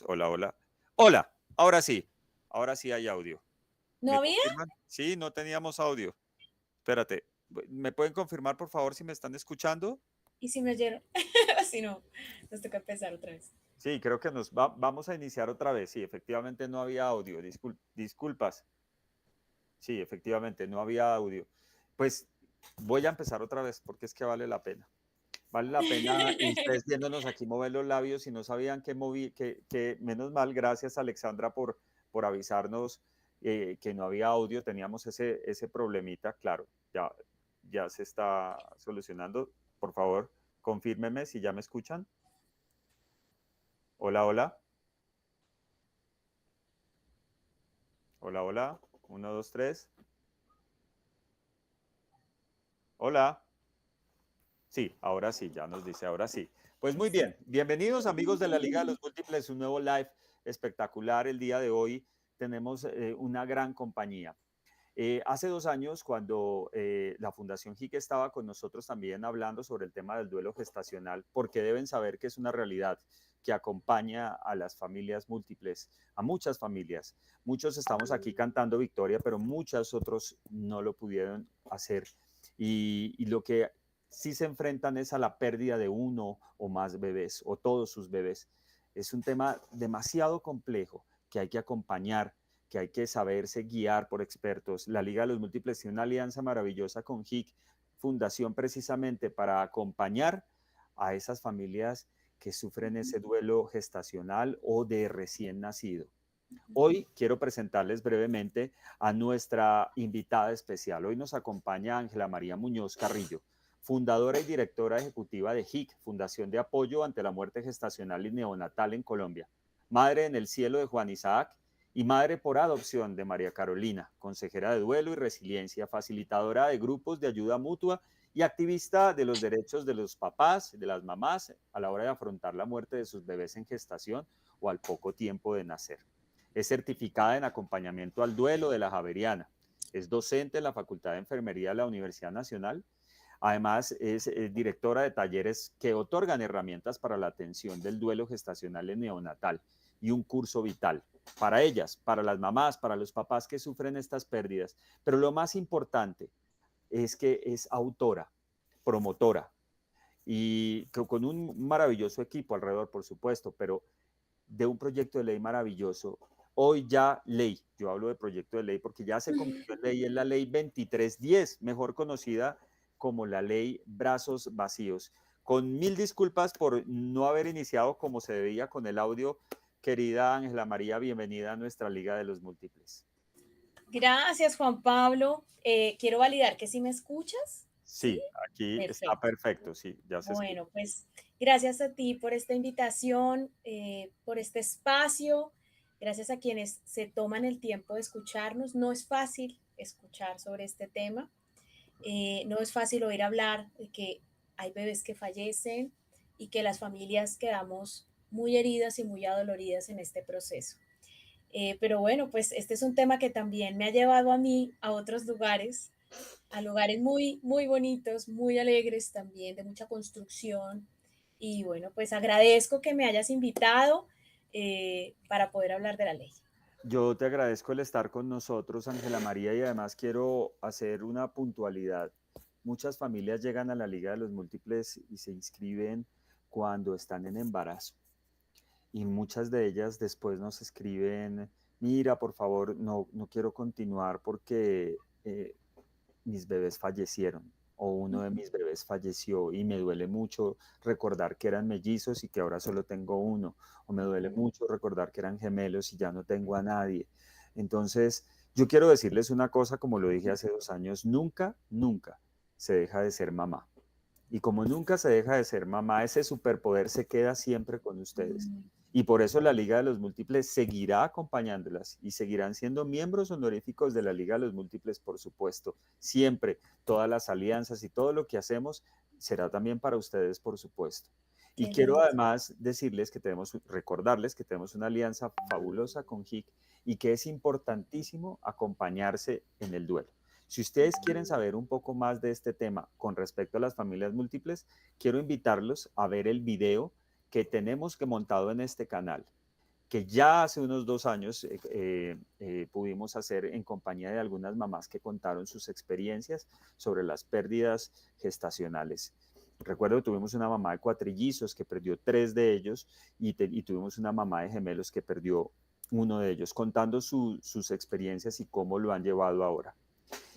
Hola, hola. Hola, ahora sí hay audio. ¿No ¿Me había? confirman? Sí, no teníamos audio. Espérate, ¿me pueden confirmar por favor si me están escuchando? ¿Y si me oyeron? Si no, nos toca empezar otra vez. Sí, creo que vamos a iniciar otra vez. Sí, efectivamente no había audio. Disculpas. Sí, efectivamente no había audio. Pues voy a empezar otra vez porque es que vale la pena. Vale la pena y ustedes viéndonos aquí mover los labios y no sabían que moví, que menos mal, gracias Alexandra por avisarnos que no había audio, teníamos ese problemita, claro, ya se está solucionando. Por favor, confírmeme si ya me escuchan. Hola, hola, hola, hola, uno, dos, tres. Hola. Sí, ahora sí, ya nos dice, ahora sí. Pues muy Listo. bien, bienvenidos amigos de la Liga de los Múltiples, un nuevo live espectacular. El día de hoy tenemos una gran compañía. Hace 2 años, cuando la Fundación JIC estaba con nosotros también hablando sobre el tema del duelo gestacional, porque deben saber que es una realidad que acompaña a las familias múltiples, a muchas familias. Muchos estamos aquí cantando victoria, pero muchos otros no lo pudieron hacer. Y lo que sí se enfrentan es a la pérdida de uno o más bebés o todos sus bebés. Es un tema demasiado complejo que hay que acompañar, que hay que saberse guiar por expertos. La Liga de los Múltiples tiene una alianza maravillosa con HIC, fundación precisamente para acompañar a esas familias que sufren ese duelo gestacional o de recién nacido. Hoy quiero presentarles brevemente a nuestra invitada especial. Hoy nos acompaña Ángela María Muñoz Carrillo, fundadora y directora ejecutiva de HIC, Fundación de Apoyo ante la Muerte Gestacional y Neonatal en Colombia, madre en el cielo de Juan Isaac y madre por adopción de María Carolina, consejera de duelo y resiliencia, facilitadora de grupos de ayuda mutua y activista de los derechos de los papás, de las mamás, a la hora de afrontar la muerte de sus bebés en gestación o al poco tiempo de nacer. Es certificada en acompañamiento al duelo de la Javeriana. Es docente en la Facultad de Enfermería de la Universidad Nacional. Además, es directora de talleres que otorgan herramientas para la atención del duelo gestacional en neonatal y un curso vital para ellas, para las mamás, para los papás que sufren estas pérdidas. Pero lo más importante es que es autora, promotora y con un maravilloso equipo alrededor, por supuesto, pero de un proyecto de ley maravilloso. Hoy ya ley, yo hablo de proyecto de ley porque ya se convirtió en ley, es la ley 2310, mejor conocida como la ley brazos vacíos. Con mil disculpas por no haber iniciado como se debía con el audio, querida Ángela María, bienvenida a nuestra Liga de los Múltiples. Gracias, Juan Pablo. Quiero validar que sí me escuchas. ¿Sí? Sí, aquí está Perfecto. perfecto, sí, ya se escucha. Bueno, pues gracias a ti por esta invitación, por este espacio. Gracias a quienes se toman el tiempo de escucharnos. No es fácil escuchar sobre este tema. No es fácil oír hablar de que hay bebés que fallecen y que las familias quedamos muy heridas y muy adoloridas en este proceso. Pero bueno, pues este es un tema que también me ha llevado a mí a otros lugares, a lugares muy, muy bonitos, muy alegres también, de mucha construcción. Y bueno, pues agradezco que me hayas invitado para poder hablar de la ley. Yo te agradezco el estar con nosotros, Ángela María, y además quiero hacer una puntualidad. Muchas familias llegan a la Liga de los Múltiples y se inscriben cuando están en embarazo. Y muchas de ellas después nos escriben, mira, por favor, no quiero continuar porque mis bebés fallecieron o uno de mis bebés falleció y me duele mucho recordar que eran mellizos y que ahora solo tengo uno, o me duele Ujú. mucho recordar que eran gemelos y ya no tengo a nadie. Entonces, yo quiero decirles una cosa, como lo dije hace 2 años, nunca, nunca se deja de ser mamá. Y como nunca se deja de ser mamá, ese superpoder se queda siempre con ustedes. Y por eso la Liga de los Múltiples seguirá acompañándolas y seguirán siendo miembros honoríficos de la Liga de los Múltiples, por supuesto. Siempre, todas las alianzas y todo lo que hacemos será también para ustedes, por supuesto. Y Qué quiero lindo. además decirles que recordarles que tenemos una alianza fabulosa con HIC y que es importantísimo acompañarse en el duelo. Si ustedes quieren saber un poco más de este tema con respecto a las familias múltiples, quiero invitarlos a ver el video que tenemos que montado en este canal. que ya hace unos 2 años pudimos hacer en compañía de algunas mamás que contaron sus experiencias sobre las pérdidas gestacionales. Recuerdo que tuvimos una mamá de cuatrillizos que perdió 3 de ellos y tuvimos una mamá de gemelos que perdió uno de ellos, contando sus experiencias y cómo lo han llevado ahora.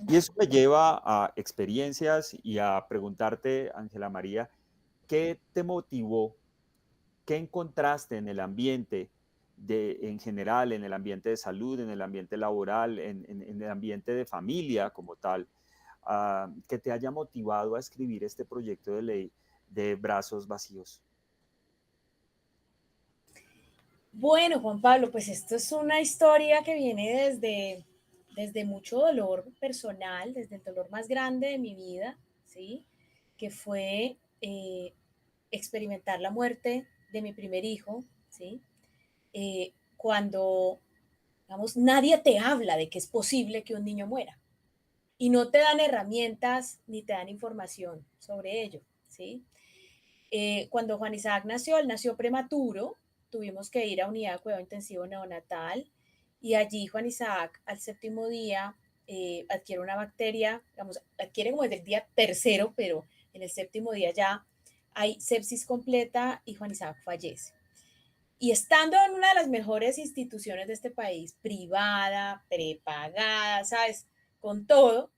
Y eso me lleva a experiencias y a preguntarte, Ángela María, ¿qué te motivó? ¿Qué encontraste en el ambiente en general, en el ambiente de salud, en el ambiente laboral, en el ambiente de familia como tal, que te haya motivado a escribir este proyecto de ley de Brazos Vacíos? Bueno, Juan Pablo, pues esto es una historia que viene desde mucho dolor personal, desde el dolor más grande de mi vida, ¿sí? Que fue experimentar la muerte de mi primer hijo, ¿sí? Cuando, digamos, nadie te habla de que es posible que un niño muera y no te dan herramientas ni te dan información sobre ello, ¿sí? Cuando Juan Isaac nació, él nació prematuro, tuvimos que ir a unidad de cuidado intensivo neonatal y allí Juan Isaac al séptimo día adquiere una bacteria, digamos, adquiere como desde el día tercero, pero en el séptimo día ya hay sepsis completa y Juan Isaac fallece. Y estando en una de las mejores instituciones de este país, privada, prepagada, ¿sabes? Con todo,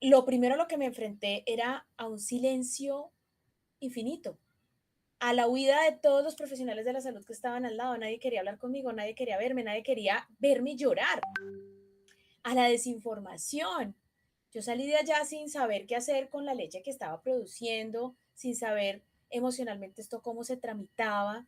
lo primero a lo que me enfrenté era a un silencio infinito, a la huida de todos los profesionales de la salud que estaban al lado. Nadie quería hablar conmigo, nadie quería verme, nadie quería verme llorar, a la desinformación. Yo salí de allá sin saber qué hacer con la leche que estaba produciendo, sin saber emocionalmente esto cómo se tramitaba.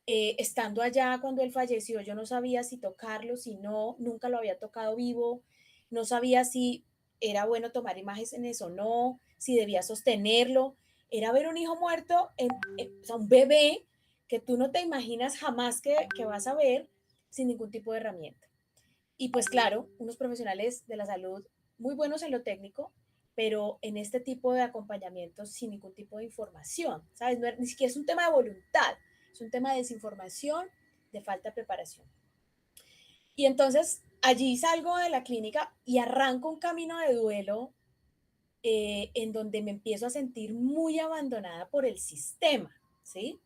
Estando allá cuando él falleció, yo no sabía si tocarlo, si no, nunca lo había tocado vivo, no sabía si era bueno tomar imágenes o no, si debía sostenerlo. Era ver un hijo muerto, o sea, un bebé que tú no te imaginas jamás que vas a ver sin ningún tipo de herramienta. Y pues claro, unos profesionales de la salud muy buenos en lo técnico, pero en este tipo de acompañamiento sin ningún tipo de información, ¿sabes? No, ni siquiera es un tema de voluntad, es un tema de desinformación, de falta de preparación. Y entonces allí salgo de la clínica y arranco un camino de duelo en donde me empiezo a sentir muy abandonada por el sistema, ¿sí?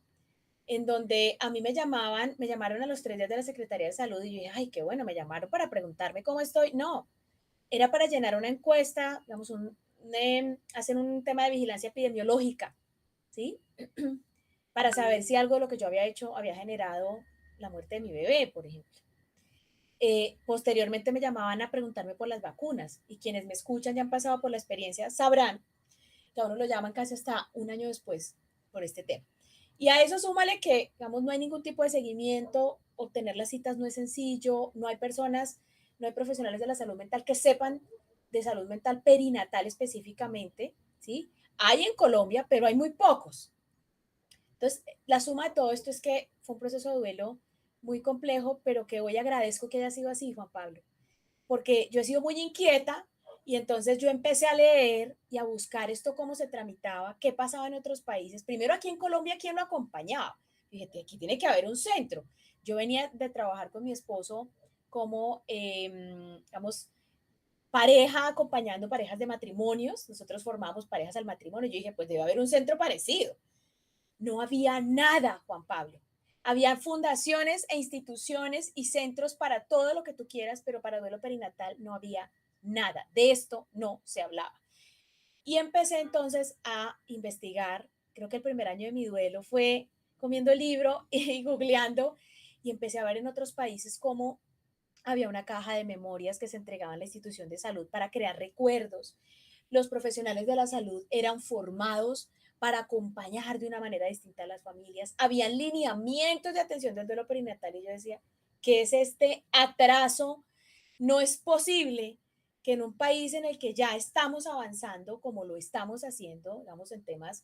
En donde a mí me llamaron a los 3 días de la Secretaría de Salud y yo dije, ay, qué bueno, me llamaron para preguntarme cómo estoy. No, era para llenar una encuesta, digamos, hacer un tema de vigilancia epidemiológica, ¿sí? Para saber si algo de lo que yo había hecho había generado la muerte de mi bebé, por ejemplo. Posteriormente me llamaban a preguntarme por las vacunas y quienes me escuchan y han pasado por la experiencia sabrán que a uno lo llaman casi hasta un año después por este tema. Y a eso súmale que, digamos, no hay ningún tipo de seguimiento, obtener las citas no es sencillo, no hay personas, no hay profesionales de la salud mental que sepan de salud mental perinatal específicamente, ¿sí? Hay en Colombia, pero hay muy pocos. Entonces, la suma de todo esto es que fue un proceso de duelo muy complejo, pero que hoy agradezco que haya sido así, Juan Pablo, porque yo he sido muy inquieta y entonces yo empecé a leer y a buscar esto cómo se tramitaba, qué pasaba en otros países. Primero aquí en Colombia, ¿quién lo acompañaba? Fíjate, aquí tiene que haber un centro. Yo venía de trabajar con mi esposo como, digamos, pareja acompañando parejas de matrimonios. Nosotros formamos parejas al matrimonio. Yo dije, pues debe haber un centro parecido. No había nada, Juan Pablo. Había fundaciones e instituciones y centros para todo lo que tú quieras, pero para duelo perinatal no había nada. De esto no se hablaba. Y empecé entonces a investigar. Creo que el primer año de mi duelo fue comiendo el libro y googleando y empecé a ver en otros países cómo había una caja de memorias que se entregaba en la institución de salud para crear recuerdos. Los profesionales de la salud eran formados para acompañar de una manera distinta a las familias. Habían lineamientos de atención del duelo perinatal y yo decía, ¿qué es este atraso? No es posible que en un país en el que ya estamos avanzando, como lo estamos haciendo, digamos, en temas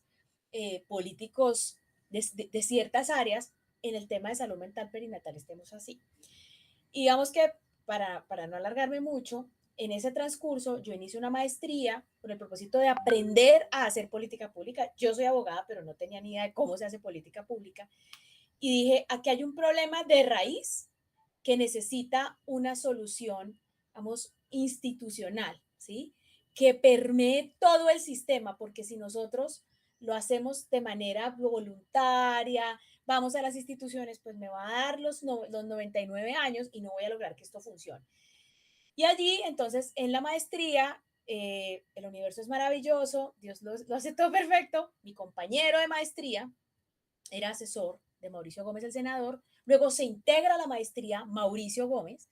políticos de ciertas áreas, en el tema de salud mental perinatal estemos así. Y digamos que para no alargarme mucho, en ese transcurso yo inicio una maestría con el propósito de aprender a hacer política pública. Yo soy abogada, pero no tenía ni idea de cómo se hace política pública. y dije, aquí hay un problema de raíz que necesita una solución, vamos, institucional, ¿sí? Que permee todo el sistema, porque si nosotros lo hacemos de manera voluntaria, vamos a las instituciones, pues me va a dar los 99 años y no voy a lograr que esto funcione. Y allí, entonces, en la maestría, el universo es maravilloso, Dios lo hace todo perfecto. Mi compañero de maestría era asesor de Mauricio Gómez, el senador. Luego se integra a la maestría Mauricio Gómez.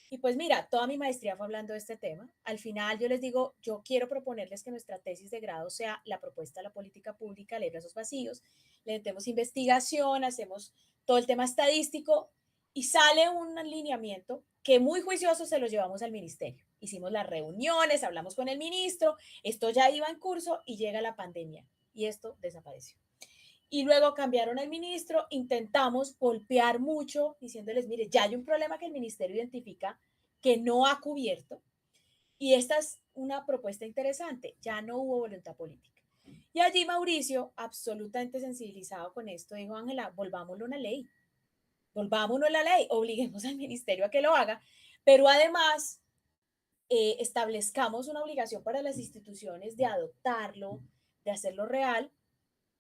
Y pues mira, toda mi maestría fue hablando de este tema. Al final yo les digo, yo quiero proponerles que nuestra tesis de grado sea la propuesta de la política pública, ley brazos vacíos. Le metemos investigación, hacemos todo el tema estadístico y sale un alineamiento que muy juicioso se lo llevamos al ministerio. Hicimos las reuniones, hablamos con el ministro, esto ya iba en curso y llega la pandemia y esto desapareció. Y luego cambiaron al ministro, intentamos golpear mucho, diciéndoles, mire, ya hay un problema que el ministerio identifica que no ha cubierto, y esta es una propuesta interesante, ya no hubo voluntad política. Y allí Mauricio, absolutamente sensibilizado con esto, dijo, Ángela, volvámoslo a una ley, volvámonos a la ley, obliguemos al ministerio a que lo haga, pero además establezcamos una obligación para las instituciones de adoptarlo, de hacerlo real,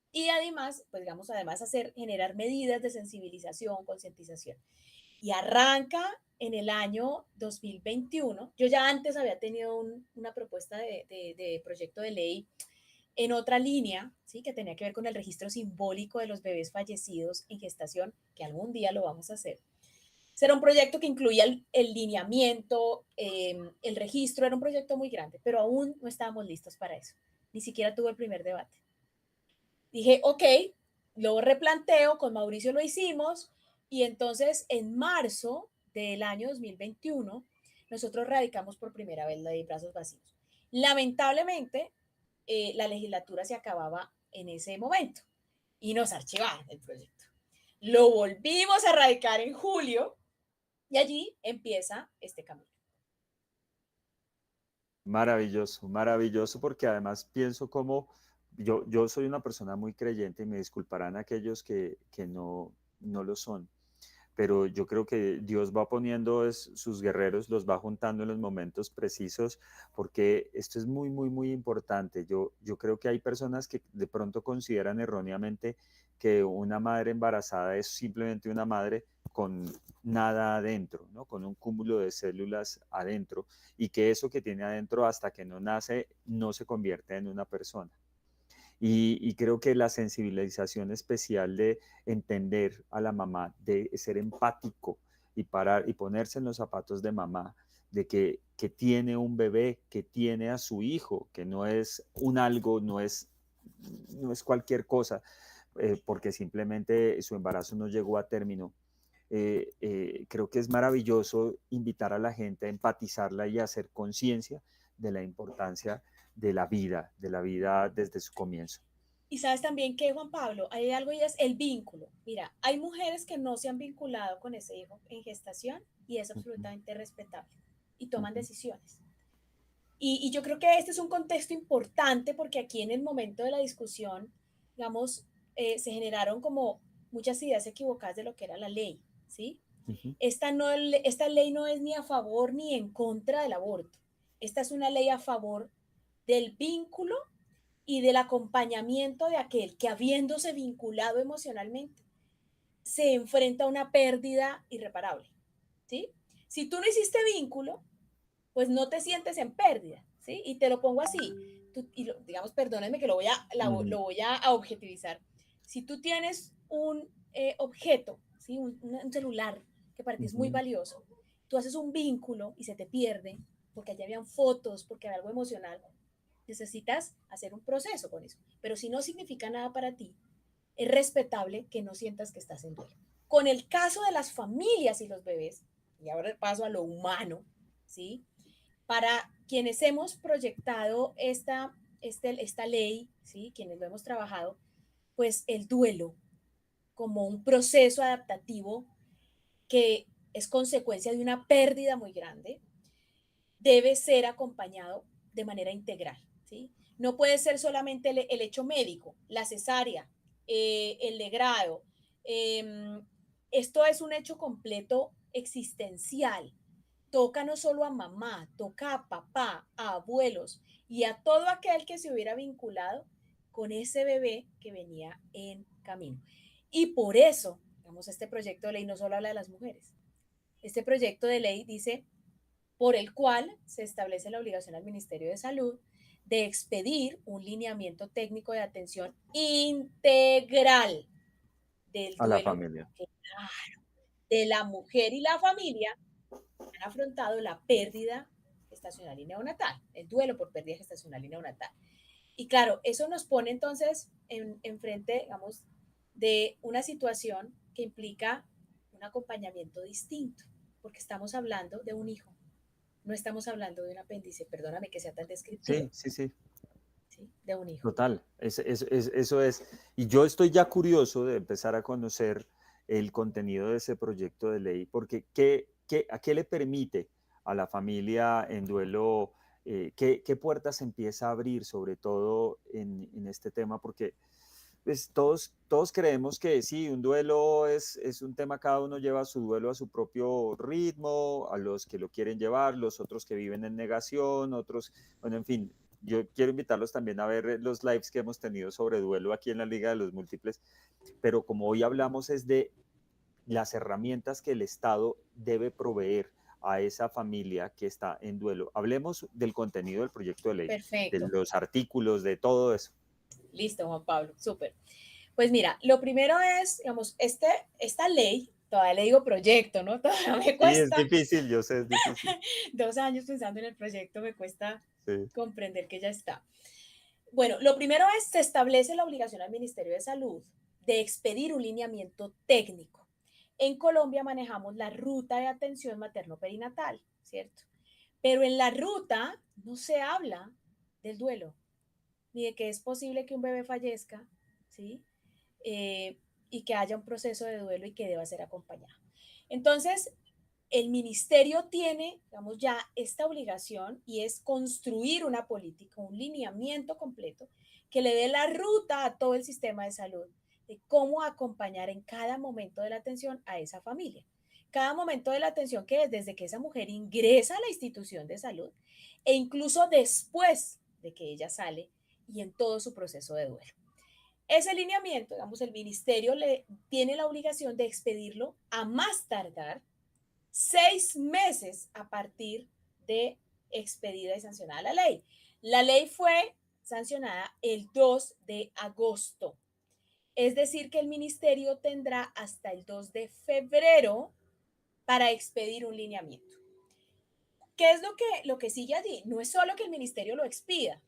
y además, pues digamos, además generar medidas de sensibilización, concientización. Y arranca en el año 2021. Yo ya antes había tenido una propuesta de proyecto de ley en otra línea, ¿sí? Que tenía que ver con el registro simbólico de los bebés fallecidos en gestación, que algún día lo vamos a hacer. Será un proyecto que incluía el lineamiento, el registro, era un proyecto muy grande, pero aún no estábamos listos para eso. Ni siquiera tuvo el primer debate. Dije, ok, lo replanteo, con Mauricio lo hicimos, y entonces en marzo del año 2021 nosotros radicamos por primera vez la de brazos vacíos. Lamentablemente, la legislatura se acababa en ese momento y nos archivaban el proyecto. Lo volvimos a radicar en julio y allí empieza este camino. Maravilloso, maravilloso, porque además pienso como yo soy una persona muy creyente y me disculparán aquellos que no lo son, pero yo creo que Dios va poniendo sus guerreros, los va juntando en los momentos precisos, porque esto es muy, muy, muy importante. Yo creo que hay personas que de pronto consideran erróneamente que una madre embarazada es simplemente una madre con nada adentro, ¿no? Con un cúmulo de células adentro, y que eso que tiene adentro hasta que no nace no se convierte en una persona. Y creo que la sensibilización especial de entender a la mamá, de ser empático y parar y ponerse en los zapatos de mamá, de que tiene un bebé, que tiene a su hijo, que no es un algo, no es cualquier cosa, porque simplemente su embarazo no llegó a término. Creo que es maravilloso invitar a la gente a empatizarla y a hacer conciencia de la importancia de la vida desde su comienzo. Y sabes también que, Juan Pablo, hay algo y es el vínculo. Mira, hay mujeres que no se han vinculado con ese hijo en gestación y es Uh -huh, absolutamente respetable y uh toman -huh. decisiones. Y yo creo que este es un contexto importante porque aquí en el momento de la discusión, digamos, se generaron como muchas ideas equivocadas de lo que era la ley, ¿sí? Uh -huh. Esta ley no es ni a favor ni en contra del aborto. Esta es una ley a favor del vínculo y del acompañamiento de aquel que, habiéndose vinculado emocionalmente, se enfrenta a una pérdida irreparable, ¿sí? Si tú no hiciste vínculo, pues no te sientes en pérdida, ¿sí? Y te lo pongo así, digamos, perdónenme que lo voy a objetivizar. Si tú tienes un objeto, ¿sí? Un celular que para ti Uh es muy -huh. valioso, tú haces un vínculo y se te pierde porque allá habían fotos, porque había algo emocional, necesitas hacer un proceso con eso. Pero si no significa nada para ti, es respetable que no sientas que estás en duelo. Con el caso de las familias y los bebés, y ahora paso a lo humano, ¿sí? Para quienes hemos proyectado esta ley, ¿sí? Quienes lo hemos trabajado, pues el duelo como un proceso adaptativo que es consecuencia de una pérdida muy grande, debe ser acompañado de manera integral, ¿sí? No puede ser solamente el hecho médico, la cesárea, el legrado, Em, Esto es un hecho completo existencial. Toca no solo a mamá, toca a papá, a abuelos y a todo aquel que se hubiera vinculado con ese bebé que venía en camino. Y por eso, digamos, este proyecto de ley no solo habla de las mujeres. Este proyecto de ley dice por el cual se establece la obligación al Ministerio de Salud de expedir un lineamiento técnico de atención integral del A la duelo familia. de la mujer y la familia que han afrontado la pérdida gestacional y neonatal, el duelo por pérdida gestacional y neonatal. Y claro, eso nos pone entonces en frente, digamos, de una situación que implica un acompañamiento distinto, porque estamos hablando de un hijo, no estamos hablando de un apéndice, perdóname que sea tan descriptivo, Sí, sí, sí. ¿sí? De un hijo. Total, eso es. Y yo estoy ya curioso de empezar a conocer el contenido de ese proyecto de ley, porque ¿a qué le permite a la familia en duelo? ¿Qué puertas empieza a abrir, sobre todo en este tema? Porque pues, todos creemos que sí, un duelo es un tema, cada uno lleva su duelo a su propio ritmo, a los que lo quieren llevar, los otros que viven en negación, otros, bueno, en fin, yo quiero invitarlos también a ver los lives que hemos tenido sobre duelo aquí en la Liga de los Múltiples, pero como hoy hablamos es de las herramientas que el Estado debe proveer a esa familia que está en duelo. Hablemos del contenido del proyecto de ley, de Perfecto. los artículos, de todo eso. Listo, Juan Pablo. Súper. Pues mira, lo primero es, digamos, esta ley, todavía le digo proyecto, ¿no? Todavía me Sí, es cuesta difícil, yo sé, es difícil. 2 años pensando en el proyecto, me cuesta Sí. comprender que ya está. Bueno, lo primero es, se establece la obligación al Ministerio de Salud de expedir un lineamiento técnico. En Colombia manejamos la ruta de atención materno-perinatal, ¿cierto? Pero en la ruta no se habla del duelo, ni de que es posible que un bebé fallezca, ¿sí? Eh, y que haya un proceso de duelo y que deba ser acompañado. Entonces, el ministerio tiene, digamos, ya esta obligación y es construir una política, un lineamiento completo que le dé la ruta a todo el sistema de salud de cómo acompañar en cada momento de la atención a esa familia. Cada momento de la atención que es desde que esa mujer ingresa a la institución de salud e incluso después de que ella sale y en todo su proceso de duelo. Ese lineamiento, digamos, el ministerio le tiene la obligación de expedirlo a más tardar 6 meses a partir de expedida y sancionada la ley. La ley fue sancionada el 2 de agosto. Es decir, que el ministerio tendrá hasta el 2 de febrero para expedir un lineamiento. ¿Qué es lo que sigue allí? No es solo que el ministerio lo expida,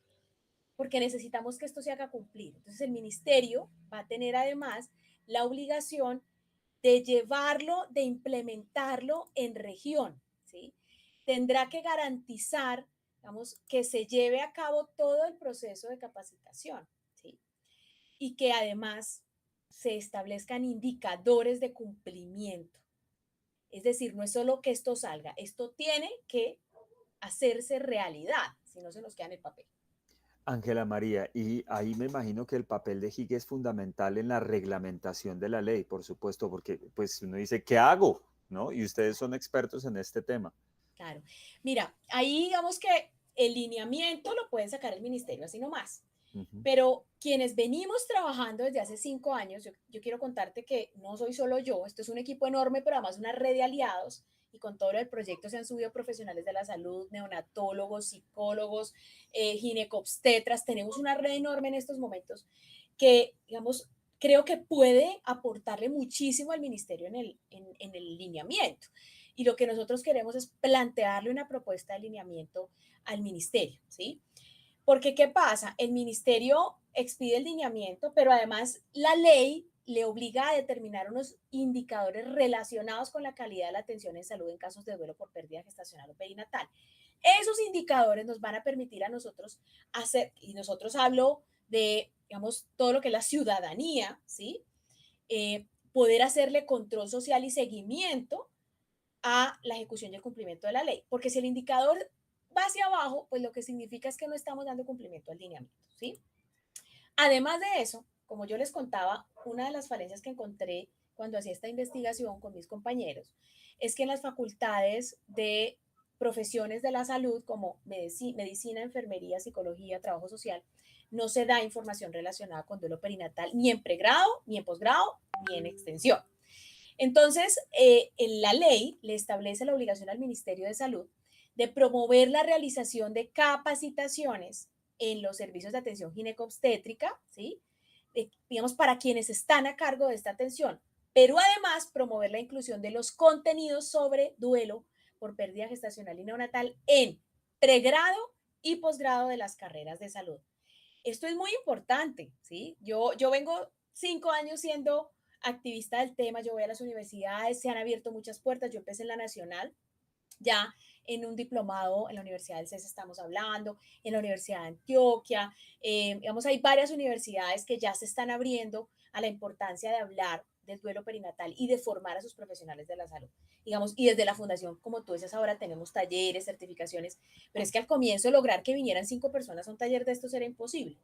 porque necesitamos que esto se haga cumplir. Entonces, el ministerio va a tener además la obligación de llevarlo, de implementarlo en región, ¿sí? Tendrá que garantizar, digamos, que se lleve a cabo todo el proceso de capacitación, ¿sí? Y que además se establezcan indicadores de cumplimiento. Es decir, no es solo que esto salga, esto tiene que hacerse realidad, si no se nos queda en el papel. Ángela María, y ahí me imagino que el papel de JIC es fundamental en la reglamentación de la ley, por supuesto, porque pues uno dice, ¿qué hago? ¿No? Y ustedes son expertos en este tema. Claro. Mira, ahí digamos que el lineamiento lo puede sacar el ministerio así nomás. Ujú. Pero quienes venimos trabajando desde hace 5 años, yo quiero contarte que no soy solo yo, esto es un equipo enorme, pero además una red de aliados y con todo el proyecto se han subido profesionales de la salud, neonatólogos, psicólogos, ginecobstetras, tenemos una red enorme en estos momentos que, digamos, creo que puede aportarle muchísimo al ministerio en el lineamiento. Y lo que nosotros queremos es plantearle una propuesta de lineamiento al ministerio, ¿sí? Porque, ¿qué pasa? El ministerio expide el lineamiento, pero además la ley le obliga a determinar unos indicadores relacionados con la calidad de la atención en salud en casos de duelo por pérdida gestacional o perinatal. Esos indicadores nos van a permitir a nosotros hacer, y nosotros hablo de, digamos, todo lo que es la ciudadanía, ¿sí? Poder hacerle control social y seguimiento a la ejecución y el cumplimiento de la ley. Porque si el indicador va hacia abajo, pues lo que significa es que no estamos dando cumplimiento al lineamiento, ¿sí? Además de eso, como yo les contaba, una de las falencias que encontré cuando hacía esta investigación con mis compañeros, es que en las facultades de profesiones de la salud como medicina, enfermería, psicología, trabajo social, no se da información relacionada con duelo perinatal ni en pregrado, ni en posgrado, ni en extensión. Entonces, en la ley le establece la obligación al Ministerio de Salud de promover la realización de capacitaciones en los servicios de atención ginecobstétrica, ¿sí? Digamos, para quienes están a cargo de esta atención, pero además promover la inclusión de los contenidos sobre duelo por pérdida gestacional y neonatal en pregrado y posgrado de las carreras de salud. Esto es muy importante, ¿sí? Yo vengo 5 años siendo activista del tema, yo voy a las universidades, se han abierto muchas puertas, yo empecé en la Nacional, ya en un diplomado en la Universidad del CES estamos hablando, en la Universidad de Antioquia, digamos, hay varias universidades que ya se están abriendo a la importancia de hablar del duelo perinatal y de formar a sus profesionales de la salud. Digamos, y desde la fundación, como tú dices ahora, tenemos talleres, certificaciones, pero es que al comienzo lograr que vinieran 5 personas a un taller de estos era imposible.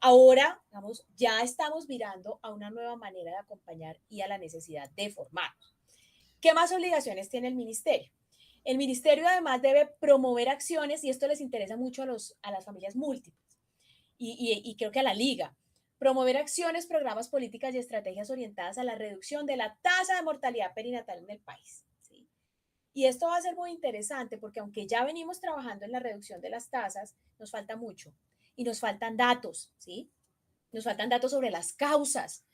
Ahora, digamos, ya estamos mirando a una nueva manera de acompañar y a la necesidad de formarnos. ¿Qué más obligaciones tiene el ministerio? El ministerio además debe promover acciones, y esto les interesa mucho a las familias múltiples, y creo que a la liga, promover acciones, programas, políticas y estrategias orientadas a la reducción de la tasa de mortalidad perinatal en el país. ¿Sí? Y esto va a ser muy interesante porque aunque ya venimos trabajando en la reducción de las tasas, nos falta mucho y nos faltan datos, ¿sí? Nos faltan datos sobre las causas.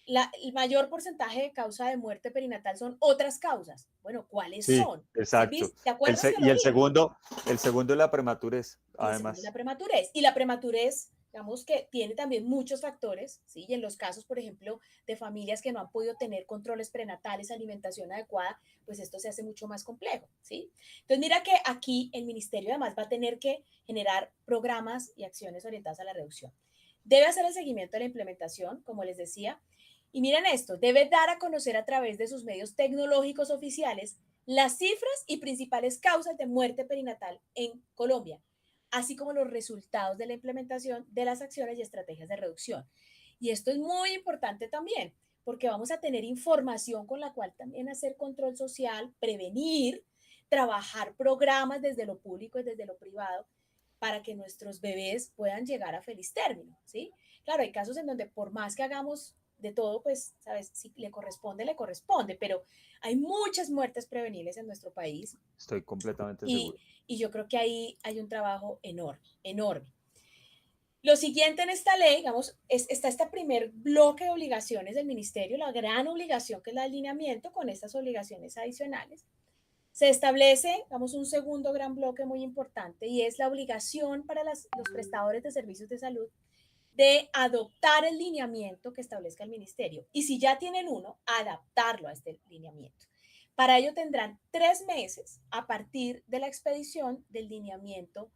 El mayor porcentaje de causa de muerte perinatal son otras causas. Bueno, ¿cuáles Sí, son? exacto. ¿Te acuerdas que Y lo vimos? el segundo es la prematurez, Y el segundo es la además. prematurez. Y la prematurez, digamos que tiene también muchos factores, ¿sí? Y en los casos, por ejemplo, de familias que no han podido tener controles prenatales, alimentación adecuada, pues esto se hace mucho más complejo, ¿sí? Entonces, mira que aquí el ministerio además va a tener que generar programas y acciones orientadas a la reducción. Debe hacer el seguimiento de la implementación, como les decía, y miren esto, debe dar a conocer a través de sus medios tecnológicos oficiales las cifras y principales causas de muerte perinatal en Colombia, así como los resultados de la implementación de las acciones y estrategias de reducción. Y esto es muy importante también, porque vamos a tener información con la cual también hacer control social, prevenir, trabajar programas desde lo público y desde lo privado para que nuestros bebés puedan llegar a feliz término, ¿sí? Claro, hay casos en donde por más que hagamos de todo, pues, ¿sabes? Si le corresponde, pero hay muchas muertes prevenibles en nuestro país Estoy completamente y, seguro. y yo creo que ahí hay un trabajo enorme, enorme. Lo siguiente en esta ley, digamos, está este primer bloque de obligaciones del ministerio, la gran obligación que es el alineamiento con estas obligaciones adicionales. Se establece, digamos, un segundo gran bloque muy importante y es la obligación para los prestadores de servicios de salud de adoptar el lineamiento que establezca el ministerio. Y si ya tienen uno, adaptarlo a este lineamiento. Para ello tendrán 3 meses a partir de la expedición del lineamiento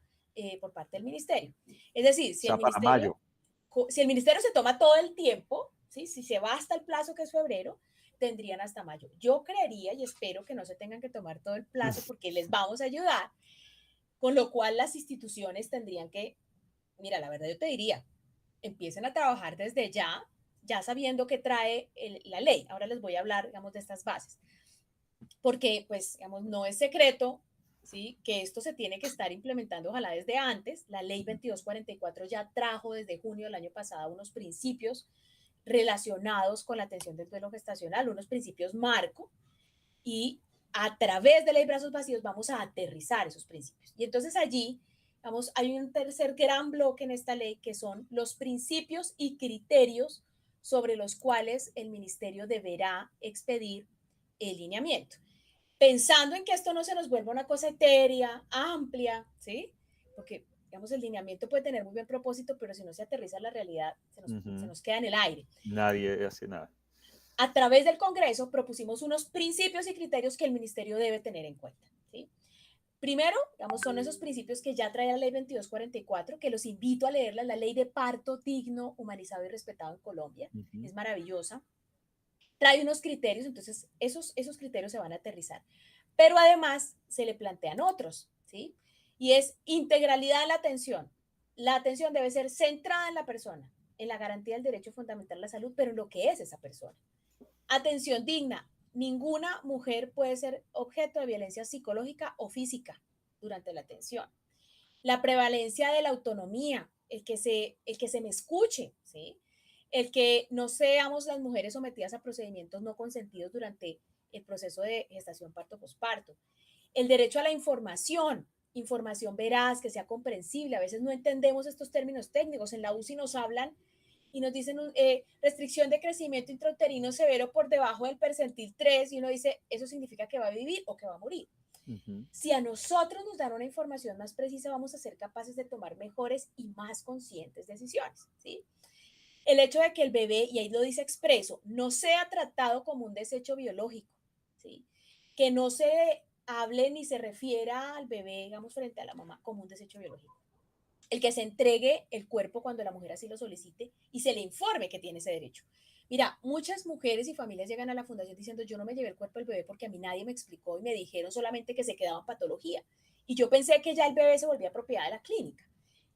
por parte del ministerio. Es decir, O sea, para mayo. si el ministerio se toma todo el tiempo, ¿sí? Si se va hasta el plazo que es febrero, tendrían hasta mayo. Yo creería y espero que no se tengan que tomar todo el plazo porque les vamos a ayudar, con lo cual las instituciones tendrían que, mira, la verdad yo te diría, empiecen a trabajar desde ya, ya sabiendo qué trae la ley. Ahora les voy a hablar, digamos, de estas bases, porque, pues, digamos, no es secreto, ¿sí? Que esto se tiene que estar implementando, ojalá desde antes. La ley 2244 ya trajo desde junio del año pasado unos principios relacionados con la atención del duelo gestacional, unos principios marco, y a través de ley brazos vacíos vamos a aterrizar esos principios. Y entonces allí, vamos, hay un tercer gran bloque en esta ley que son los principios y criterios sobre los cuales el ministerio deberá expedir el lineamiento. Pensando en que esto no se nos vuelva una cosa etérea, amplia, ¿sí? Porque, digamos, el lineamiento puede tener muy buen propósito, pero si no se aterriza en la realidad, se nos queda en el aire. Nadie hace nada. A través del Congreso propusimos unos principios y criterios que el ministerio debe tener en cuenta, ¿sí? Primero, digamos, son esos principios que ya trae la ley 2244, que los invito a leerla, la ley de parto digno, humanizado y respetado en Colombia. Es maravillosa. Trae unos criterios, entonces esos criterios se van a aterrizar. Pero además se le plantean otros, ¿sí? Y es integralidad en la atención. La atención debe ser centrada en la persona, en la garantía del derecho fundamental a la salud, pero en lo que es esa persona. Atención digna. Ninguna mujer puede ser objeto de violencia psicológica o física durante la atención. La prevalencia de la autonomía, el que se me escuche, ¿sí? El que no seamos las mujeres sometidas a procedimientos no consentidos durante el proceso de gestación, parto, posparto. El derecho a la información, información veraz, que sea comprensible. A veces no entendemos estos términos técnicos. En la UCI nos hablan y nos dicen restricción de crecimiento intrauterino severo por debajo del percentil 3 y uno dice, eso significa que va a vivir o que va a morir. Ujú. Si a nosotros nos dan una información más precisa, vamos a ser capaces de tomar mejores y más conscientes decisiones, ¿sí? El hecho de que el bebé, y ahí lo dice expreso, no sea tratado como un desecho biológico, ¿sí? Que no se hable ni se refiera al bebé, digamos, frente a la mamá como un desecho biológico. El que se entregue el cuerpo cuando la mujer así lo solicite y se le informe que tiene ese derecho. Mira, muchas mujeres y familias llegan a la fundación diciendo, yo no me llevé el cuerpo del bebé porque a mí nadie me explicó y me dijeron solamente que se quedaba en patología. Y yo pensé que ya el bebé se volvía propiedad de la clínica.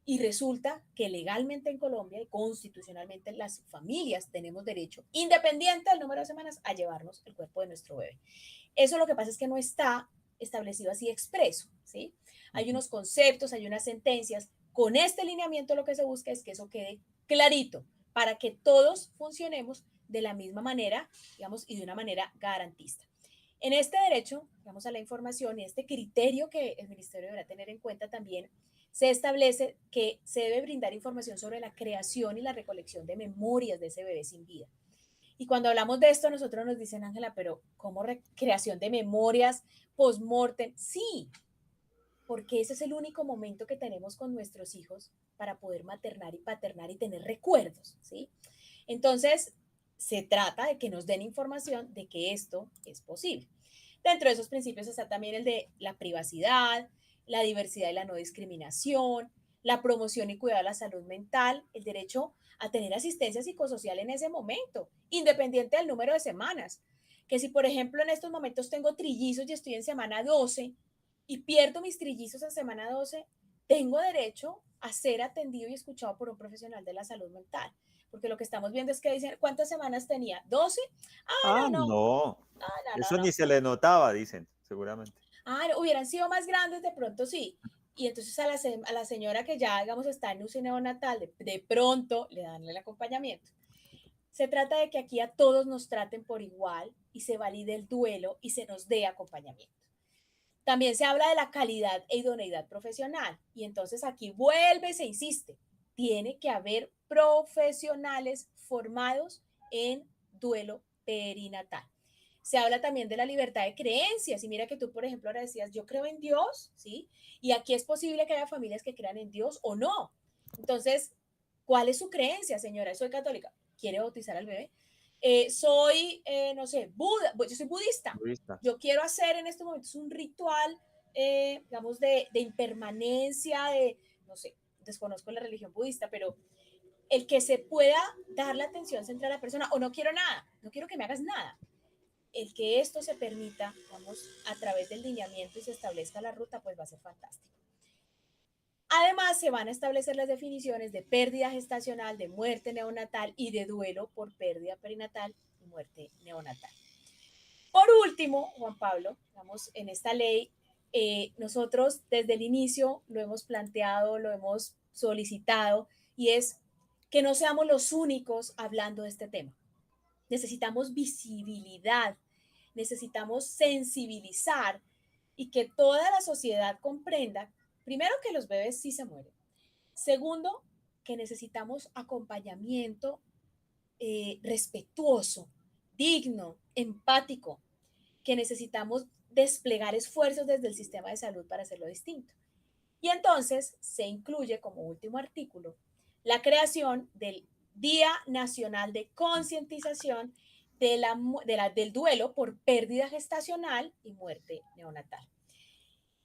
Y resulta que legalmente en Colombia y constitucionalmente las familias tenemos derecho, independiente del número de semanas, a llevarnos el cuerpo de nuestro bebé. Eso lo que pasa es que no está establecido así expreso, ¿sí? Hay Ujú. unos conceptos, hay unas sentencias. Con este lineamiento lo que se busca es que eso quede clarito para que todos funcionemos de la misma manera, digamos, y de una manera garantista. En este derecho, digamos, a la información y este criterio que el ministerio deberá tener en cuenta también, se establece que se debe brindar información sobre la creación y la recolección de memorias de ese bebé sin vida. Y cuando hablamos de esto, nosotros nos dicen, Ángela, pero ¿cómo creación de memorias post-mortem? Sí, porque ese es el único momento que tenemos con nuestros hijos para poder maternar y paternar y tener recuerdos, ¿sí? Entonces, se trata de que nos den información de que esto es posible. Dentro de esos principios está también el de la privacidad, la diversidad y la no discriminación, la promoción y cuidado de la salud mental, el derecho a tener asistencia psicosocial en ese momento, independiente del número de semanas. Que si, por ejemplo, en estos momentos tengo trillizos y estoy en semana 12 y pierdo mis trillizos en semana 12, tengo derecho a ser atendido y escuchado por un profesional de la salud mental. Porque lo que estamos viendo es que dicen, ¿cuántas semanas tenía? ¿12? Ah, Ah, no, no, no, no, no, eso no, ni no. se le notaba, dicen, seguramente. Ah, hubieran sido más grandes, de pronto sí. Y entonces a la señora que ya, digamos, está en UCI neonatal, de pronto le dan el acompañamiento. Se trata de que aquí a todos nos traten por igual y se valide el duelo y se nos dé acompañamiento. También se habla de la calidad e idoneidad profesional. Y entonces aquí vuelve y se insiste. Tiene que haber profesionales formados en duelo perinatal. Se habla también de la libertad de creencias. Y mira que tú, por ejemplo, ahora decías, yo creo en Dios, ¿sí? Y aquí es posible que haya familias que crean en Dios o no. Entonces, ¿cuál es su creencia, señora? Soy católica. ¿Quiere bautizar al bebé? No sé, Buda, yo soy budista. Budista. Yo quiero hacer en estos momentos un ritual, digamos, de impermanencia, no sé, desconozco la religión budista, pero el que se pueda dar la atención central a la persona, o no quiero nada, no quiero que me hagas nada. El que esto se permita, vamos, a través del lineamiento y se establezca la ruta, pues va a ser fantástico. Además, se van a establecer las definiciones de pérdida gestacional, de muerte neonatal y de duelo por pérdida perinatal y muerte neonatal. Por último, Juan Pablo, vamos, en esta ley, nosotros desde el inicio lo hemos planteado, lo hemos solicitado, y es que no seamos los únicos hablando de este tema. Necesitamos visibilidad, necesitamos sensibilizar y que toda la sociedad comprenda, primero, que los bebés sí se mueren. Segundo, que necesitamos acompañamiento respetuoso, digno, empático, que necesitamos desplegar esfuerzos desde el sistema de salud para hacerlo distinto. Y entonces se incluye como último artículo la creación del Día Nacional de Concientización del duelo por pérdida gestacional y muerte neonatal.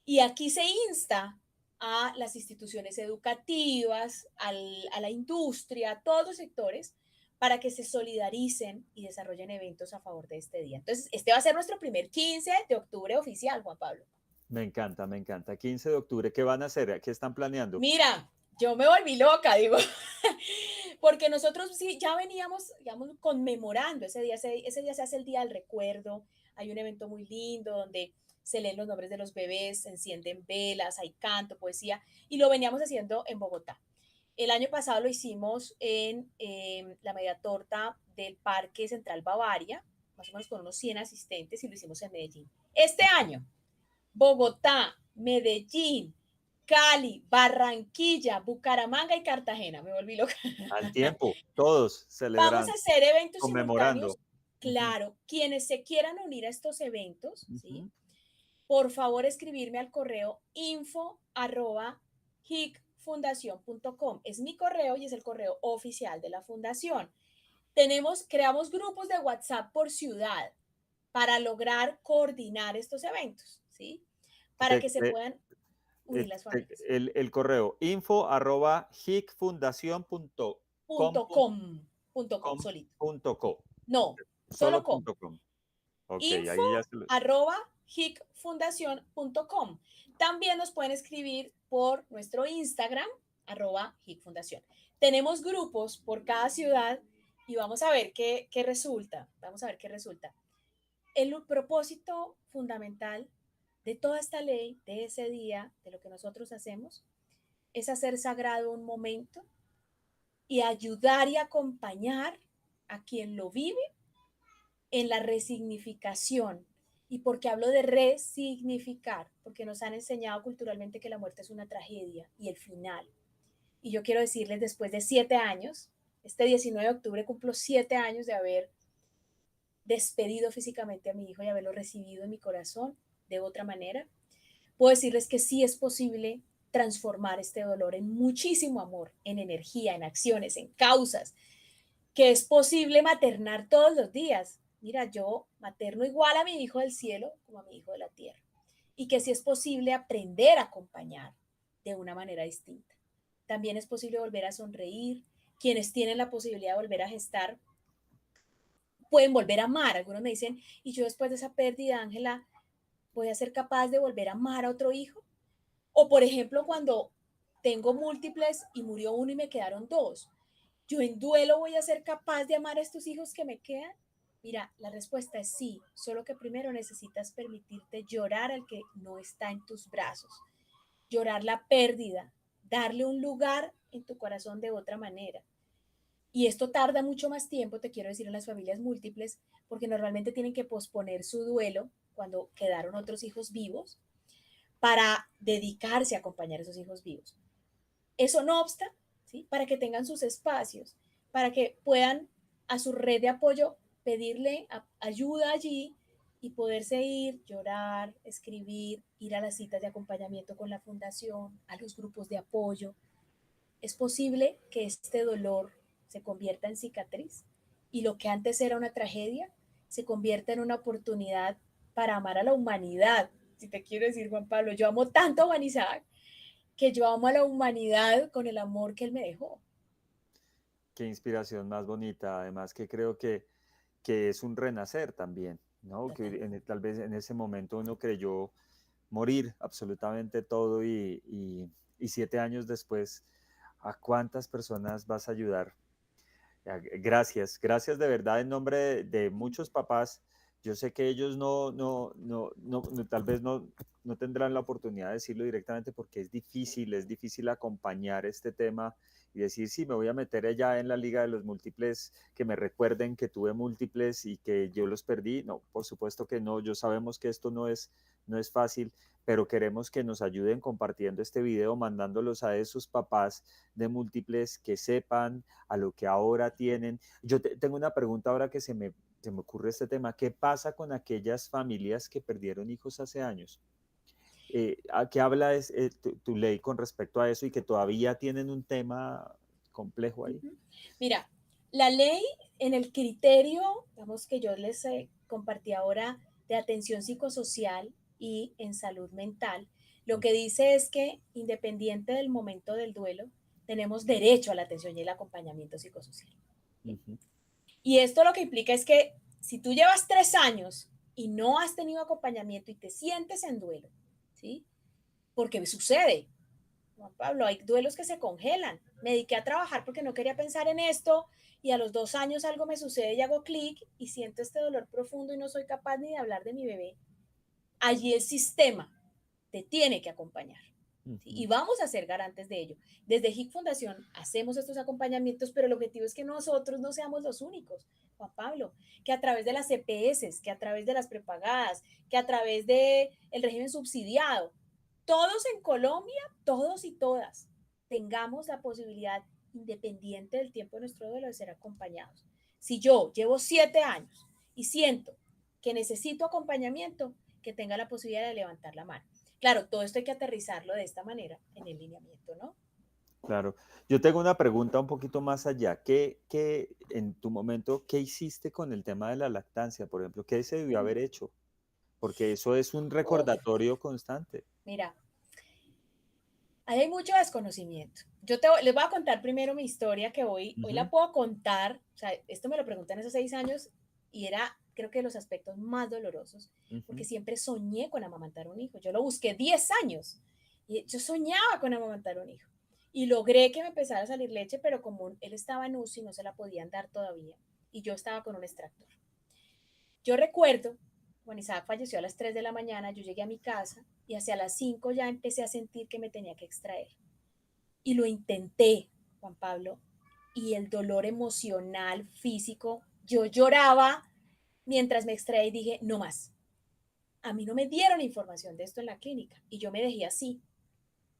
Y aquí se insta a las instituciones educativas, a la industria, a todos los sectores, para que se solidaricen y desarrollen eventos a favor de este día. Entonces, este va a ser nuestro primer 15 de octubre oficial, Juan Pablo. Me encanta, me encanta. 15 de octubre, ¿qué van a hacer? ¿Qué están planeando? Mira, yo me volví loca, digo, Porque nosotros sí ya veníamos, digamos, conmemorando ese día se hace el Día del Recuerdo, hay un evento muy lindo donde se leen los nombres de los bebés, se encienden velas, hay canto, poesía, y lo veníamos haciendo en Bogotá. El año pasado lo hicimos en la media torta del Parque Central Bavaria, más o menos con unos 100 asistentes, y lo hicimos en Medellín. Este año, Bogotá, Medellín, Cali, Barranquilla, Bucaramanga y Cartagena. Me volví loca. Al tiempo, todos Vamos a celebrando, hacer eventos conmemorando. simultáneos. Ujú, Claro, quienes se quieran unir a estos eventos, ¿sí? ujú. Por favor, escribirme al correo info@hicfundacion.com. Es mi correo y es el correo oficial de la fundación. Creamos grupos de WhatsApp por ciudad para lograr coordinar estos eventos, ¿sí? Para Te- que se te- puedan unir las familias. el correo info@hicfundacion.com. Punto com, solito. .co. No, Solo solo com. .com. Ok, Info ahí ya se lo... arroba hicfundacion.com. También nos pueden escribir por nuestro Instagram, arroba hicfundacion. Tenemos grupos por cada ciudad y vamos a ver qué resulta. Vamos a ver qué resulta. El propósito fundamental de toda esta ley, de ese día, de lo que nosotros hacemos, es hacer sagrado un momento y ayudar y acompañar a quien lo vive en la resignificación. ¿Y por qué hablo de resignificar? Porque nos han enseñado culturalmente que la muerte es una tragedia y el final. Y yo quiero decirles, después de 7 años, este 19 de octubre cumplo 7 años de haber despedido físicamente a mi hijo y haberlo recibido en mi corazón de otra manera, puedo decirles que sí es posible transformar este dolor en muchísimo amor, en energía, en acciones, en causas, que es posible maternar todos los días. Mira, yo materno igual a mi hijo del cielo como a mi hijo de la tierra. Y que sí es posible aprender a acompañar de una manera distinta. También es posible volver a sonreír. Quienes tienen la posibilidad de volver a gestar pueden volver a amar. Algunos me dicen, y yo después de esa pérdida, Ángela, voy a ser capaz de volver a amar a otro hijo. O por ejemplo, cuando tengo múltiples y murió uno y me quedaron dos, ¿yo en duelo voy a ser capaz de amar a estos hijos que me quedan? Mira, la respuesta es sí, solo que primero necesitas permitirte llorar al que no está en tus brazos, llorar la pérdida, darle un lugar en tu corazón de otra manera. Y esto tarda mucho más tiempo, te quiero decir, en las familias múltiples, porque normalmente tienen que posponer su duelo cuando quedaron otros hijos vivos para dedicarse a acompañar a esos hijos vivos. Eso no obsta, ¿sí? Para que tengan sus espacios, para que puedan a su red de apoyo pedirle ayuda allí y poderse ir, llorar, escribir, ir a las citas de acompañamiento con la fundación, a los grupos de apoyo. Es posible que este dolor se convierta en cicatriz y lo que antes era una tragedia se convierta en una oportunidad para amar a la humanidad. Si te quiero decir, Juan Pablo, yo amo tanto a Juan Isaac que yo amo a la humanidad con el amor que él me dejó. Qué inspiración más bonita, además que creo que es un renacer también, ¿no? Que Totalmente. tal vez en ese momento uno creyó morir absolutamente todo y 7 años después, ¿a cuántas personas vas a ayudar? Gracias, gracias de verdad en nombre de muchos papás. Yo sé que ellos tal vez no tendrán la oportunidad de decirlo directamente porque es difícil acompañar este tema y decir, sí, me voy a meter allá en la liga de los múltiples, que me recuerden que tuve múltiples y que yo los perdí. No, por supuesto que no, yo sabemos que esto no es fácil, pero queremos que nos ayuden compartiendo este video, mandándolos a esos papás de múltiples que sepan a lo que ahora tienen. Yo tengo una pregunta ahora que se me ocurre este tema. ¿Qué pasa con aquellas familias que perdieron hijos hace años? ¿A qué habla tu ley con respecto a eso y que todavía tienen un tema complejo ahí? Mira, la ley en el criterio, digamos que yo les compartí ahora de atención psicosocial y en salud mental, lo que dice es que independiente del momento del duelo, tenemos derecho a la atención y el acompañamiento psicosocial. ¿Sí? Ujú. Y esto lo que implica es que si tú llevas 3 años y no has tenido acompañamiento y te sientes en duelo, ¿sí? Porque sucede, Juan Pablo, hay duelos que se congelan. Me dediqué a trabajar porque no quería pensar en esto y a los 2 años algo me sucede y hago clic y siento este dolor profundo y no soy capaz ni de hablar de mi bebé. Allí el sistema te tiene que acompañar. ¿Sí? Y Ujú. vamos a ser garantes de ello. Desde HIC Fundación hacemos estos acompañamientos, pero el objetivo es que nosotros no seamos los únicos, Juan Pablo, que a través de las EPS, que a través de las prepagadas, que a través del régimen subsidiado, todos en Colombia, todos y todas, tengamos la posibilidad, independiente del tiempo de nuestro duelo, de ser acompañados. Si yo llevo 7 años y siento que necesito acompañamiento, que tenga la posibilidad de levantar la mano. Claro, todo esto hay que aterrizarlo de esta manera en el lineamiento, ¿no? Claro. Yo tengo una pregunta un poquito más allá. ¿Qué en tu momento, qué hiciste con el tema de la lactancia, por ejemplo? ¿Qué se debió haber hecho? Porque eso es un Uf, recordatorio constante. mira, ahí hay mucho desconocimiento. Les voy a contar primero mi historia que hoy la Ujú, puedo contar. O sea, esto me lo preguntan hace 6 años y era, creo que, de los aspectos más dolorosos, porque ujú. siempre soñé con amamantar un hijo. Yo lo busqué 10 años y yo soñaba con amamantar un hijo. Y logré que me empezara a salir leche, pero como él estaba en UCI, no se la podían dar todavía. Y yo estaba con un extractor. Yo recuerdo, Juan Isaac falleció a las 3 de la mañana, yo llegué a mi casa y hacia las 5 ya empecé a sentir que me tenía que extraer. Y lo intenté, Juan Pablo, y el dolor emocional, físico, yo lloraba mientras me extraía y dije, no más. A mí no me dieron información de esto en la clínica y yo me dejé así.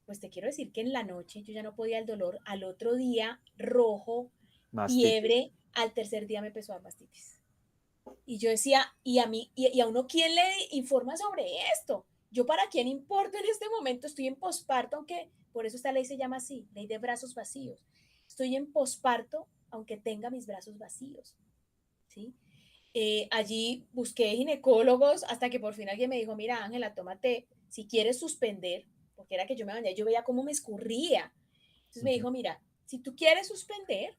Pues te quiero decir que en la noche yo ya no podía el dolor, al otro día rojo, Mastitis. fiebre, al tercer día me empezó a dar mastitis. Y yo decía, ¿y a uno quién le informa sobre esto? Yo para quién importo en este momento, estoy en posparto, aunque por eso esta ley se llama así, ley de brazos vacíos. Estoy en posparto, aunque tenga mis brazos vacíos, ¿sí? Allí busqué ginecólogos hasta que por fin alguien me dijo, mira Ángela, tómate, si quieres suspender, porque era que yo me bañaba, yo veía cómo me escurría. Entonces me Ujú, dijo, mira, si tú quieres suspender,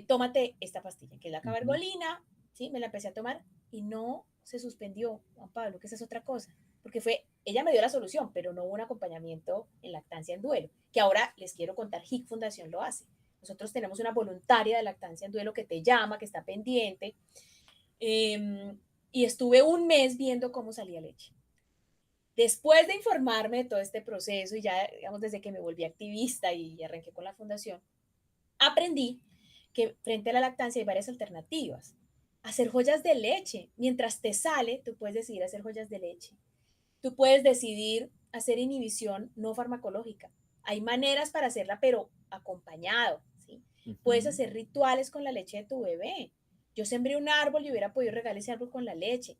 tómate esta pastilla, que es la ujú. cabergolina, ¿sí? Me la empecé a tomar y no se suspendió, Juan Pablo, que esa es otra cosa, porque ella me dio la solución, pero no hubo un acompañamiento en lactancia en duelo, que ahora les quiero contar, HIC Fundación lo hace. Nosotros tenemos una voluntaria de lactancia en duelo que te llama, que está pendiente, y estuve un mes viendo cómo salía leche. Después de informarme de todo este proceso y ya, digamos, desde que me volví activista y arranqué con la fundación, aprendí que frente a la lactancia hay varias alternativas. Hacer joyas de leche. Mientras te sale, tú puedes decidir hacer joyas de leche. Tú puedes decidir hacer inhibición no farmacológica. Hay maneras para hacerla, pero acompañado, ¿sí? Puedes Ujú. hacer rituales con la leche de tu bebé. Yo sembré un árbol y hubiera podido regalar ese árbol con la leche.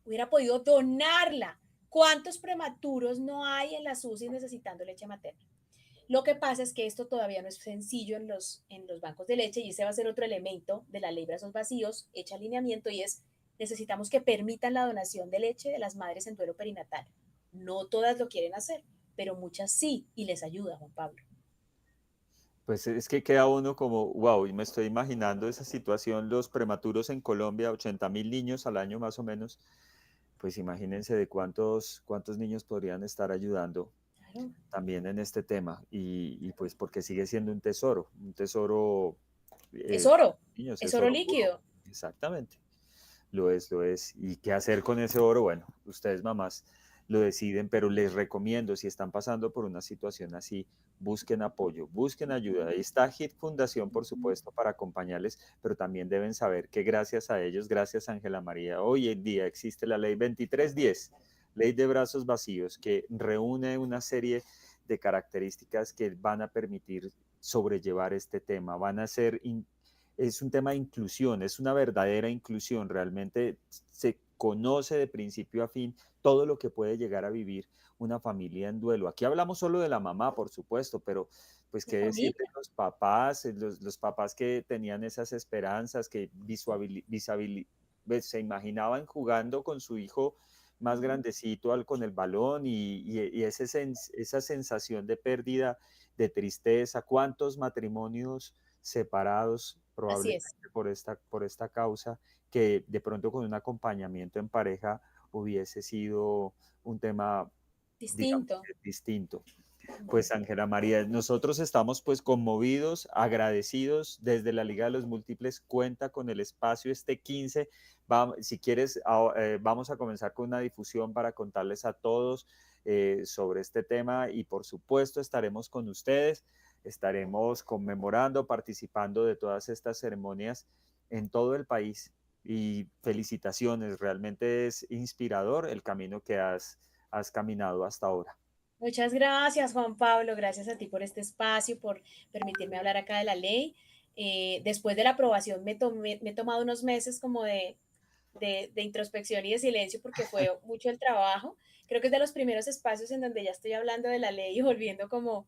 Hubiera podido donarla. ¿Cuántos prematuros no hay en las UCI necesitando leche materna? Lo que pasa es que esto todavía no es sencillo en los bancos de leche y ese va a ser otro elemento de la ley brazos vacíos, hecha alineamiento y es necesitamos que permitan la donación de leche de las madres en duelo perinatal. No todas lo quieren hacer, pero muchas sí y les ayuda, Juan Pablo. Pues es que queda uno como, wow, y me estoy imaginando esa situación, los prematuros en Colombia, 80.000 niños al año más o menos, pues imagínense de cuántos niños podrían estar ayudando Claro. también en este tema, y pues porque sigue siendo un tesoro, Es para oro, los niños, es es oro oro puro, líquido. exactamente. Lo es, lo es. ¿Y qué hacer con ese oro? Bueno, ustedes mamás lo deciden, pero les recomiendo, si están pasando por una situación así, busquen apoyo, busquen ayuda. Ahí está HIT Fundación, por supuesto, para acompañarles, pero también deben saber que gracias a ellos, gracias a Ángela María, hoy en día existe la ley 2310, ley de brazos vacíos, que reúne una serie de características que van a permitir sobrellevar este tema, van a ser es un tema de inclusión, es una verdadera inclusión, realmente se conoce de principio a fin todo lo que puede llegar a vivir una familia en duelo. Aquí hablamos solo de la mamá, por supuesto, pero pues La qué decir de familia. los papás, los papás que tenían esas esperanzas, que se imaginaban jugando con su hijo más grandecito con el balón y esa sensación de pérdida, de tristeza, cuántos matrimonios separados Así es, probablemente por esta causa, que de pronto con un acompañamiento en pareja hubiese sido un tema, digamos, distinto. distinto. Pues Ángela María, nosotros estamos pues conmovidos, agradecidos desde la Liga de los Múltiples, cuenta con el espacio este 15. Si quieres, vamos a comenzar con una difusión para contarles a todos sobre este tema y por supuesto estaremos con ustedes, estaremos conmemorando, participando de todas estas ceremonias en todo el país y felicitaciones, realmente es inspirador el camino que has caminado hasta ahora. Muchas gracias, Juan Pablo. Gracias a ti por este espacio, por permitirme hablar acá de la ley. Después de la aprobación me he tomado unos meses como de introspección y de silencio porque fue mucho el trabajo. Creo que es de los primeros espacios en donde ya estoy hablando de la ley y volviendo como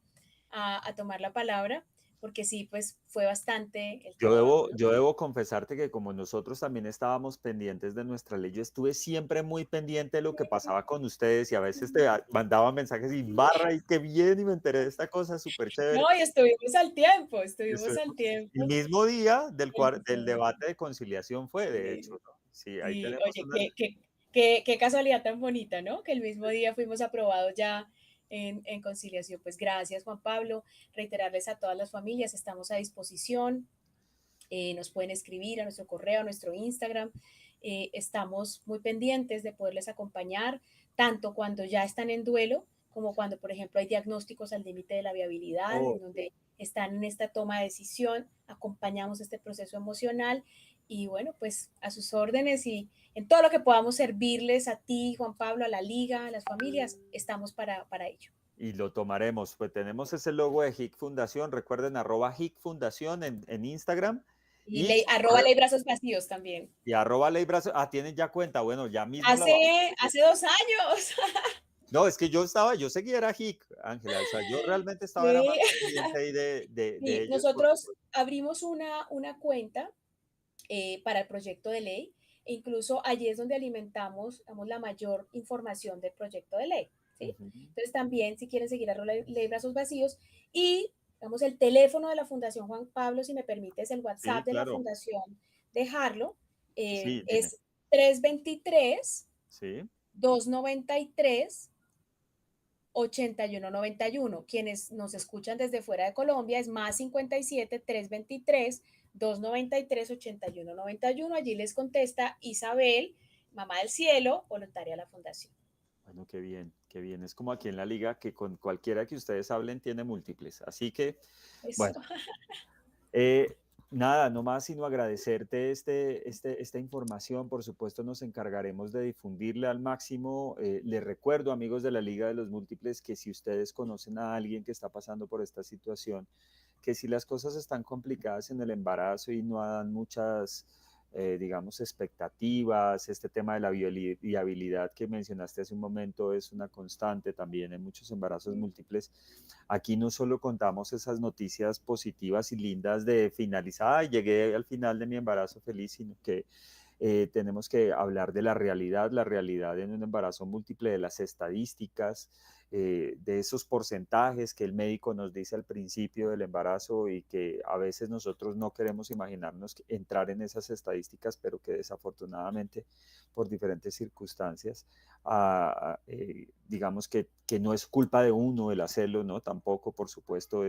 a tomar la palabra, porque sí, pues fue bastante el trabajo, ¿no? Yo debo confesarte que como nosotros también estábamos pendientes de nuestra ley, yo estuve siempre muy pendiente de lo que pasaba con ustedes y a veces mandaba mensajes y barra y qué bien y me enteré de esta cosa súper chévere. No, y estuvimos al tiempo, estuvimos al Estuvimos el tiempo. mismo día del Entonces, debate de conciliación fue, de hecho, sí. ¿no? Sí, ahí Sí, tenemos oye, una... qué casualidad tan bonita, ¿no? Que el mismo día fuimos aprobados ya en conciliación. Pues gracias, Juan Pablo. Reiterarles a todas las familias, estamos a disposición. Nos pueden escribir a nuestro correo, a nuestro Instagram. Estamos muy pendientes de poderles acompañar, tanto cuando ya están en duelo, como cuando, por ejemplo, hay diagnósticos al límite de la viabilidad, en Oh, donde están en esta toma de decisión, acompañamos este proceso emocional y bueno, pues a sus órdenes y en todo lo que podamos servirles a ti, Juan Pablo, a la liga, a las familias, estamos para ello. y lo tomaremos. Pues tenemos ese logo de HIC Fundación, recuerden @HIC Fundación en Instagram Y y su arroba correo ley brazos vacíos también. y @Leybrazo. Ah, tienen ya cuenta. Bueno, ya mismo la Hace, vamos. hace 2 años. No, es que yo seguía era HIC, Ángela, o sea, yo realmente estaba era Sí. más pendiente ahí de Sí, ellos, por nosotros supuesto. abrimos una cuenta para el proyecto de ley e incluso allí es donde alimentamos digamos, la mayor información del proyecto de ley. ¿Sí? Ujú. Entonces también si quieren seguir a Ley Brazos Vacíos y digamos, el teléfono de la Fundación Juan Pablo, si me permites, el Sí, WhatsApp de la claro. Fundación, dejarlo, Sí, dime. es 323 Sí. 293 8191. Quienes nos escuchan desde fuera de Colombia es más 57 323 293 8191. Allí les contesta Isabel, mamá del cielo, voluntaria de la fundación. Bueno, qué bien, qué bien. Es como aquí en la liga que con cualquiera que ustedes hablen tiene múltiples. Así que, Eso. bueno, eh, nada, no más sino agradecerte esta información. Por supuesto, nos encargaremos de difundirla al máximo. Les recuerdo, amigos de la Liga de los Múltiples, que si ustedes conocen a alguien que está pasando por esta situación, que si las cosas están complicadas en el embarazo y no dan muchas, digamos, expectativas, este tema de la viabilidad que mencionaste hace un momento es una constante también en muchos embarazos múltiples. Aquí no solo contamos esas noticias positivas y lindas de finalizar, llegué al final de mi embarazo feliz, sino que tenemos que hablar de la realidad en un embarazo múltiple, de las estadísticas, de esos porcentajes que el médico nos dice al principio del embarazo y que a veces nosotros no queremos imaginarnos entrar en esas estadísticas, pero que desafortunadamente por diferentes circunstancias, digamos que no es culpa de uno el hacerlo, ¿no? Tampoco, por supuesto,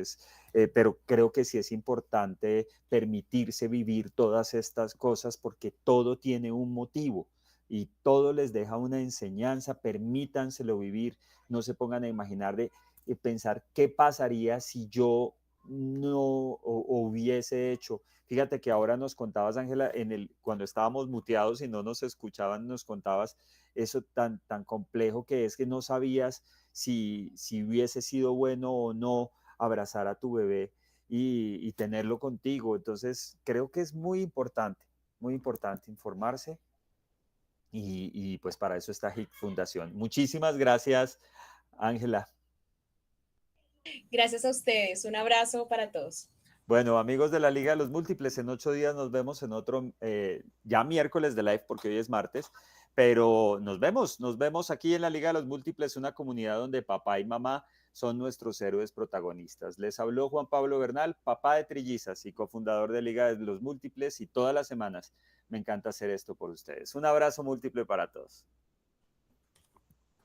pero creo que sí es importante permitirse vivir todas estas cosas porque todo tiene un motivo y todo les deja una enseñanza, permítanselo vivir, no se pongan a imaginar de pensar qué pasaría si yo no hubiese hecho. Fíjate que ahora nos contabas, Ángela, cuando estábamos muteados y no nos escuchaban, nos contabas eso tan complejo que es que no sabías si hubiese sido bueno o no abrazar a tu bebé y tenerlo contigo. Entonces, creo que es muy importante informarse y pues para eso está HIC Fundación. Muchísimas gracias, Ángela. Gracias a ustedes. Un abrazo para todos. Bueno, amigos de la Liga de los Múltiples, en 8 días nos vemos en otro, ya miércoles de live, porque hoy es martes, pero nos vemos aquí en la Liga de los Múltiples, una comunidad donde papá y mamá son nuestros héroes protagonistas. Les habló Juan Pablo Bernal, papá de trillizas y cofundador de Liga de los Múltiples, y todas las semanas me encanta hacer esto por ustedes. Un abrazo múltiple para todos.